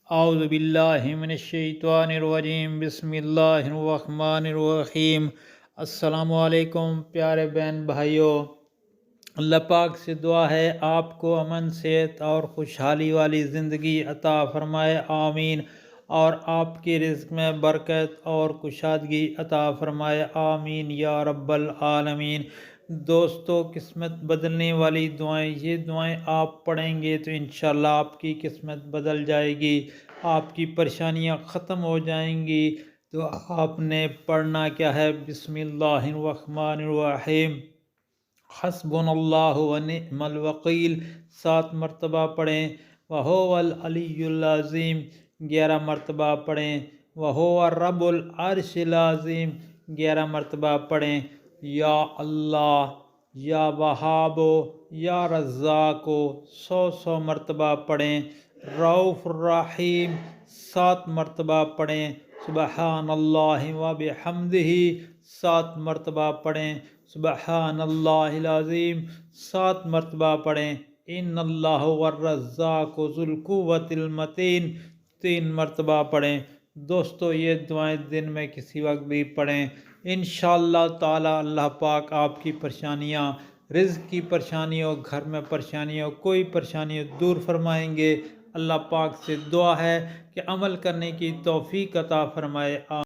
اعوذ باللہ من الشیطان الرجیم، بسم اللہ الرحمن الرحیم۔ السلام علیکم پیارے بہن بھائیوں، اللہ پاک سے دعا ہے آپ کو امن، صحت اور خوشحالی والی زندگی عطا فرمائے، آمین۔ اور آپ کی رزق میں برکت اور کشادگی عطا فرمائے، آمین یا رب العالمین۔ دوستو، قسمت بدلنے والی دعائیں، یہ دعائیں آپ پڑھیں گے تو انشاءاللہ آپ کی قسمت بدل جائے گی، آپ کی پریشانیاں ختم ہو جائیں گی۔ تو آپ نے پڑھنا کیا ہے؟ بسم اللہ الرحمن الرحیم، حسبنا اللہ ونعم الوکیل 7 مرتبہ پڑھیں، وہو العلی العظیم 11 مرتبہ پڑھیں، وہو رب العرش العظیم 11 مرتبہ پڑھیں، یا اللہ یا وہاب یا رزاق 100 مرتبہ پڑھیں، رؤوف الرحیم 7 مرتبہ پڑھیں، سبحان اللہ و بحمدہ 7 مرتبہ پڑھیں، سبحان اللہ العظیم 7 مرتبہ پڑھیں، ان اللہ والرزاق ذو القوۃ المتین 3 مرتبہ پڑھیں۔ دوستو، یہ دعائیں دن میں کسی وقت بھی پڑھیں، انشاءاللہ تعالی اللہ پاک آپ کی پریشانیاں، رزق کی پریشانیوں، گھر میں پریشانیوں، کوئی پریشانیوں دور فرمائیں گے۔ اللہ پاک سے دعا ہے کہ عمل کرنے کی توفیق عطا فرمائے۔